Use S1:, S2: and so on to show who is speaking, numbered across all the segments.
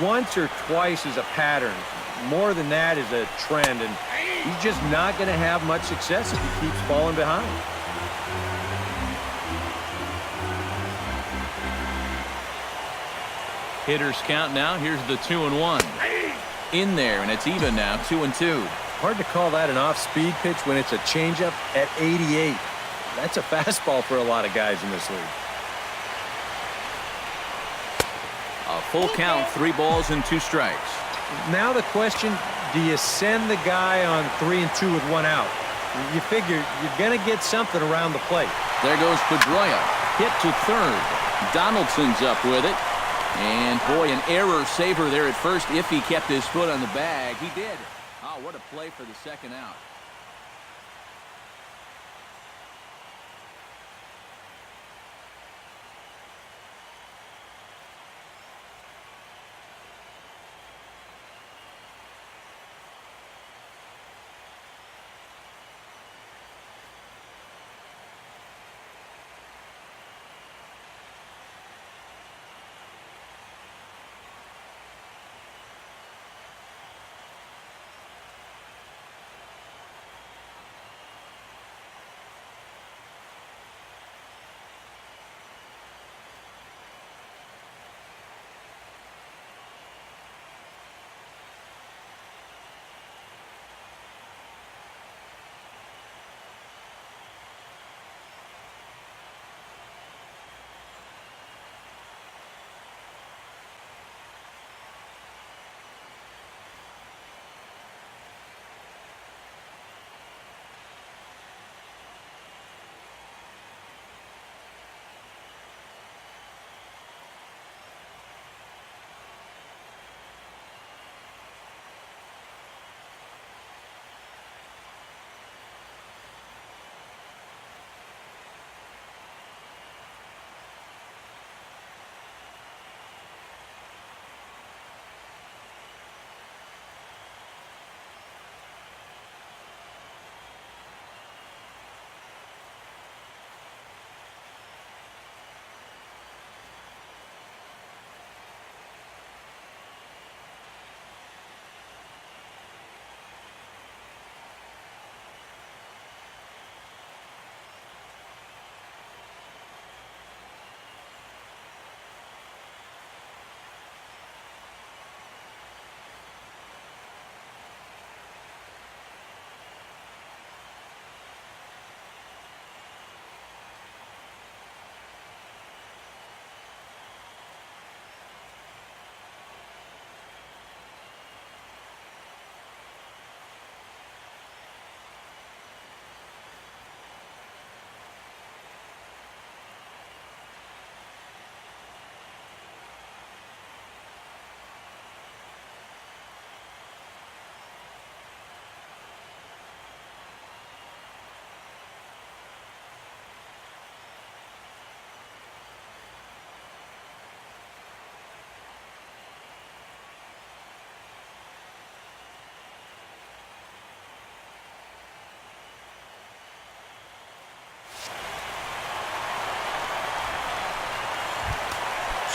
S1: Once or twice is a pattern. More than that is a trend, and he's just not going to have much success if he keeps falling behind.
S2: Hitters count now. Here's the 2-1. In there, and it's even now, 2-2.
S1: Hard to call that an off-speed pitch when it's a changeup at 88. That's a fastball for a lot of guys in this league.
S2: A full count, 3 balls and 2 strikes.
S1: Now the question, do you send the guy on 3 and 2 with 1 out? You figure you're going to get something around the plate.
S2: There goes Pedroia. Hit to third. Donaldson's up with it. And, boy, an error saver there at first if he kept his foot on the bag. He did. Oh, what a play for the second out.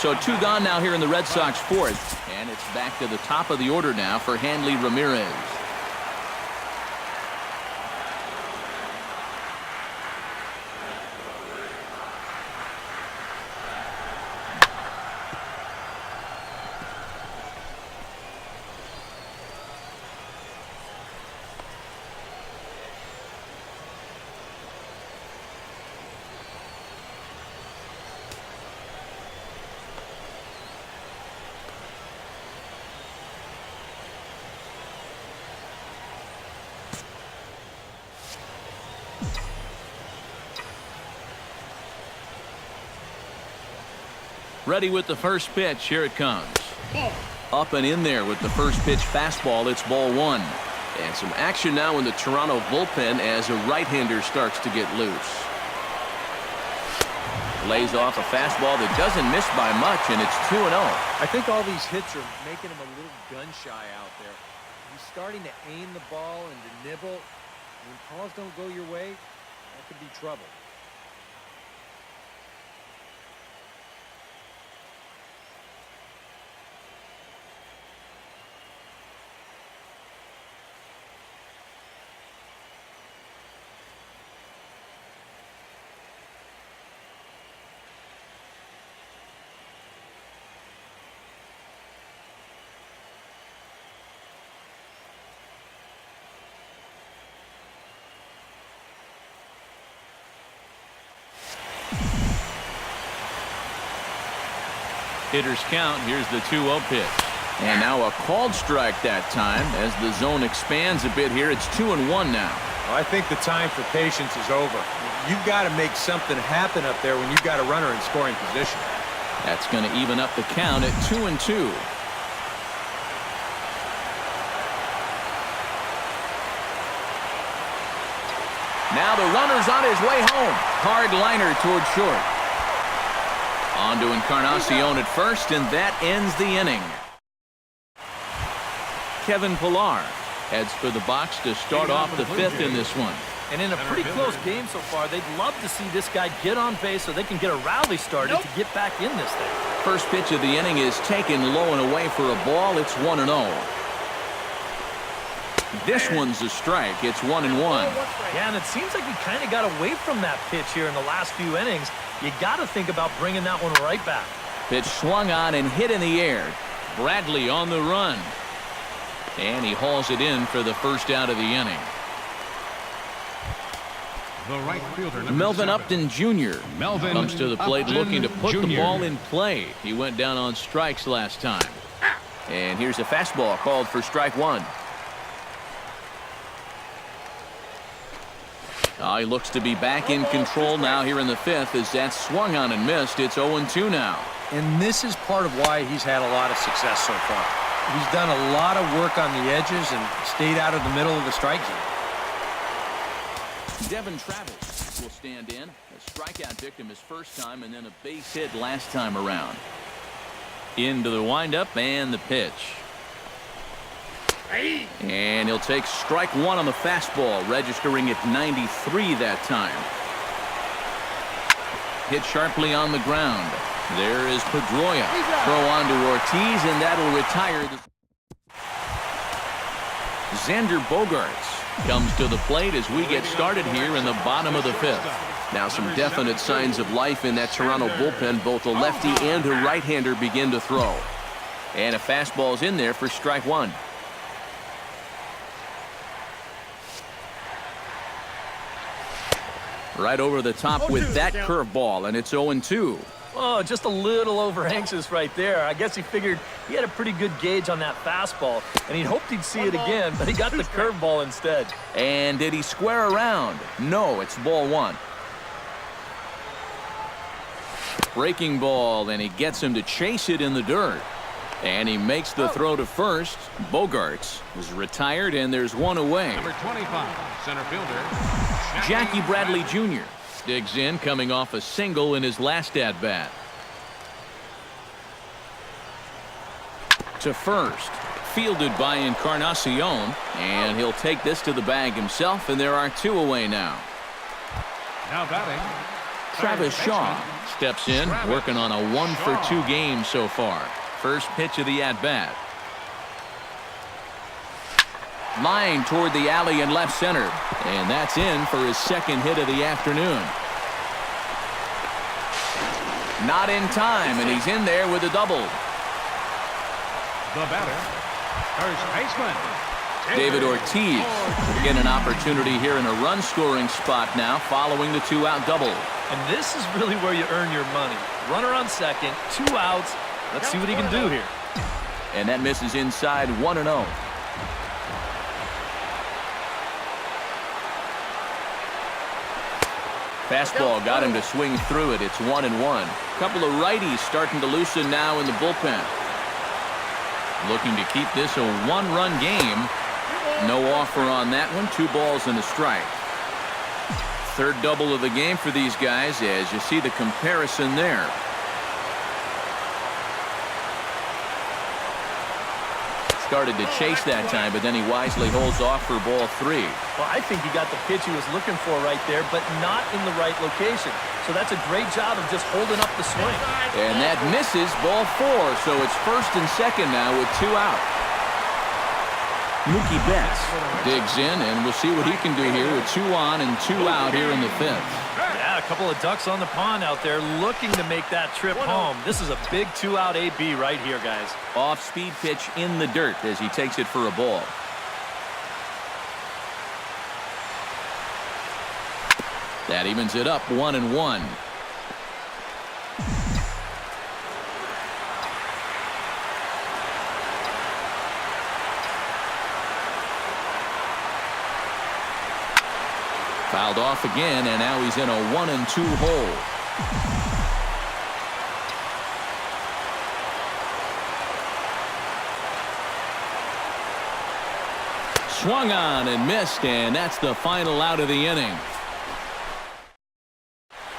S2: So 2 gone now here in the Red Sox 4th. And it's back to the top of the order now for Hanley Ramirez. Ready with the first pitch. Here it comes. Up and in there with the first pitch fastball. It's ball 1. And some action now in the Toronto bullpen as a right-hander starts to get loose. Lays off a fastball that doesn't miss by much, and it's 2-0.
S1: I think all these hits are making him a little gun-shy out there. He's starting to aim the ball and to nibble. When calls don't go your way, that could be trouble.
S2: Hitters count. Here's the 2-0 pitch. And now a called strike that time as the zone expands a bit here. It's 2-1 now.
S1: Well, I think the time for patience is over. You've got to make something happen up there when you've got a runner in scoring position.
S2: That's going to even up the count at 2-2. Now the runner's on his way home. Hard liner toward short. On to Encarnacion at first, and that ends the inning. Kevin Pillar heads for the box to start off the fifth in this one.
S3: And in a pretty close game so far, they'd love to see this guy get on base so they can get a rally started to get back in this thing.
S2: First pitch of the inning is taken low and away for a ball. It's 1-0. This one's a strike. It's 1-1.
S3: Yeah, and it seems like he kind of got away from that pitch here in the last few innings. You got to think about bringing that one right back.
S2: Pitch swung on and hit in the air. Bradley on the run. And he hauls it in for the first out of the inning.
S4: The right fielder,
S2: Melvin
S4: 7.
S2: Upton Jr. comes to the plate
S4: Upton
S2: looking to put the
S4: Jr.
S2: ball in play. He went down on strikes last time. And here's a fastball called for strike one. He looks to be back in control now here in the fifth as that swung on and missed. It's 0-2 now.
S1: And this is part of why he's had a lot of success so far. He's done a lot of work on the edges and stayed out of the middle of the strike zone.
S2: Devin Travis will stand in. A strikeout victim his first time and then a base hit last time around. Into the windup and the pitch. And he'll take strike one on the fastball, registering at 93 that time. Hit sharply on the ground. There is Pedroia. Throw on to Ortiz, and that'll retire. Xander Bogaerts comes to the plate as we get started here in the bottom of the fifth. Now some definite signs of life in that Toronto bullpen. Both a lefty and a right-hander begin to throw. And a fastball's in there for strike one. Right over the top with that curveball, and it's 0-2.
S3: Oh, just a little over anxious right there. I guess he figured he had a pretty good gauge on that fastball, and he hoped he'd see it again, but he got the curveball instead.
S2: And did he square around? No, it's ball one. Breaking ball, and he gets him to chase it in the dirt. And he makes the throw to first. Bogaerts is retired, and there's one away.
S4: Number 25, center fielder,
S2: Jackie Bradley Jr. digs in, coming off a single in his last at-bat. To first, fielded by Encarnacion, and he'll take this to the bag himself, and there are two away now.
S4: Now batting,
S2: Travis Shaw steps in, working on a 1-for-2 game so far. First pitch of the at-bat. Line toward the alley in left center, and that's in for his second hit of the afternoon. Not in time, and he's in there with a double.
S4: the batter, first baseman,
S2: David Ortiz will get an opportunity here in a run-scoring spot now following the two-out double.
S3: And this is really where you earn your money. Runner on second, 2 outs. Let's see what he can do here.
S2: And that misses inside 1-0. Fastball got him to swing through it. It's 1-1. Couple of righties starting to loosen now in the bullpen. Looking to keep this a one-run game. No offer on that one. 2 balls and a strike. Third double of the game for these guys as you see the comparison there. Started to chase that time, but then he wisely holds off for ball 3.
S3: Well, I think he got the pitch he was looking for right there, but not in the right location. So that's a great job of just holding up the swing.
S2: And that misses ball 4, so it's first and second now with 2 out. Mookie Betts digs in, and we'll see what he can do here with 2 on and 2 out here in the 5th.
S3: Yeah, a couple of ducks on the pond out there looking to make that trip home. This is a big 2-out AB right here, guys.
S2: Off-speed pitch in the dirt as he takes it for a ball. That evens it up 1-1. Fouled off again, and now he's in a 1-2 hole. Swung on and missed, and that's the final out of the inning.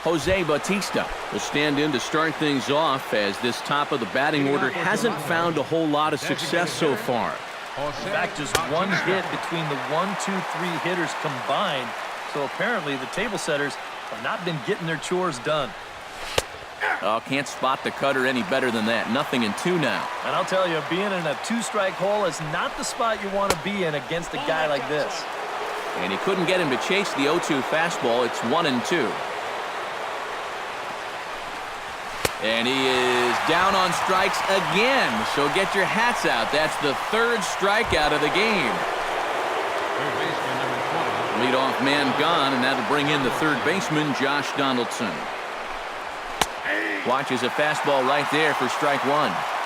S2: Jose Bautista will stand in to start things off, as this top of the batting order hasn't found a whole lot of success so far.
S3: In fact, just one hit between the 1, 2, 3 hitters combined. So apparently the table setters have not been getting their chores done.
S2: Oh, can't spot the cutter any better than that. 0-2 now.
S3: And I'll tell you, being in a 2-strike hole is not the spot you want to be in against a guy like this.
S2: And he couldn't get him to chase the 0-2 fastball. It's 1-2. And he is down on strikes again. So get your hats out. That's the 3rd strikeout of the game.
S4: Third baseman number 20.
S2: Leadoff man gone, and that'll bring in the 3rd baseman, Josh Donaldson. Watches a fastball right there for strike 1.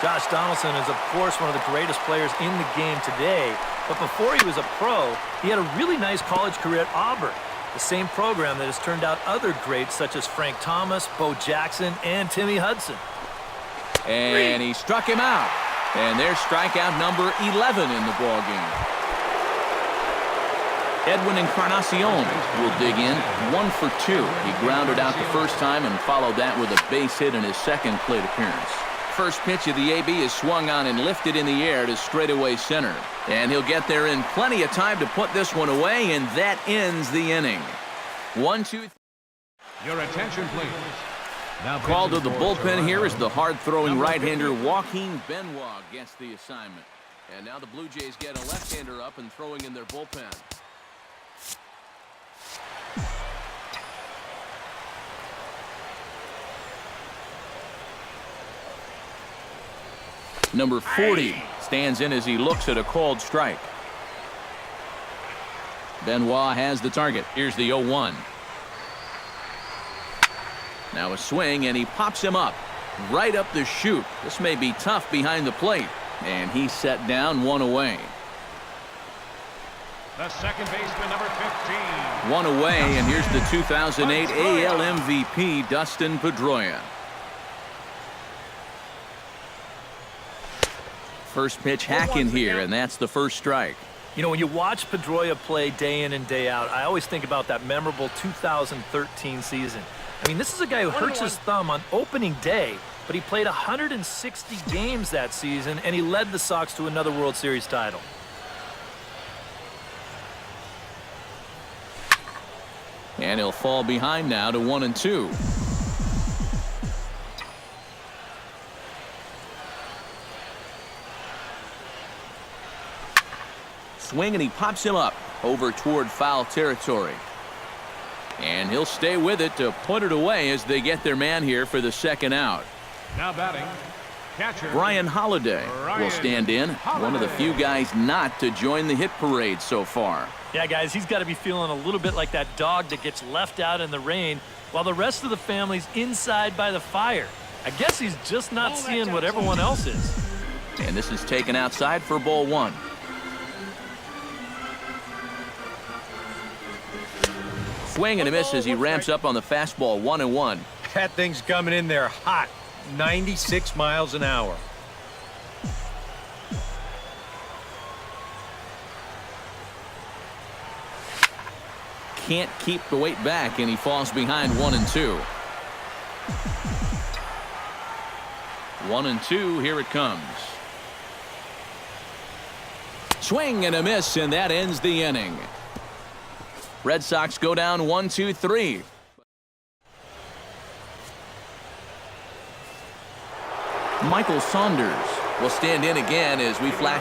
S3: Josh Donaldson is, of course, one of the greatest players in the game today. But before he was a pro, he had a really nice college career at Auburn, the same program that has turned out other greats such as Frank Thomas, Bo Jackson, and Timmy Hudson.
S2: And he struck him out. And there's strikeout number 11 in the ballgame. Edwin Encarnacion will dig in, 1 for 2. He grounded out the first time and followed that with a base hit in his second plate appearance. First pitch of the AB is swung on and lifted in the air to straightaway center. And he'll get there in plenty of time to put this one away, and that ends the inning. 1-2.
S4: Your attention, please. Now
S2: Called to the
S4: pitching for
S2: bullpen here is the hard-throwing
S4: Number
S2: right-hander
S4: 51.
S2: Joaquin Benoit gets the assignment. And now the Blue Jays get a left-hander up and throwing in their bullpen. Number 40 stands in as he looks at a called strike. Benoit has the target. Here's the 0-1. Now a swing, and he pops him up right up the chute. This may be tough behind the plate, and he's set down, 1 away.
S4: The second baseman, number 15.
S2: 1 away, and here's the 2008 AL MVP, Dustin Pedroia. First pitch hacking here, and that's the first strike.
S3: You know, when you watch Pedroia play day in and day out, I always think about that memorable 2013 season. I mean, this is a guy who hurts his thumb on opening day, but he played 160 games that season, and he led the Sox to another World Series title.
S2: And he'll fall behind now to 1-2. Swing, and he pops him up over toward foul territory. And he'll stay with it to put it away as they get their man here for the second out.
S4: Now batting, catcher
S2: Brian Holiday will stand in, one of the few guys not to join the hit parade so far.
S3: Yeah, guys, he's got to be feeling a little bit like that dog that gets left out in the rain while the rest of the family's inside by the fire. I guess he's just not seeing what everyone else is.
S2: And this is taken outside for ball 1. Swing and a miss as he ramps up on the fastball, 1-1.
S1: That thing's coming in there hot, 96 miles an hour.
S2: Can't keep the weight back, and he falls behind 1-2. 1-2, here it comes. Swing and a miss, and that ends the inning. Red Sox go down 1-2-3. Michael Saunders will stand in again as we flash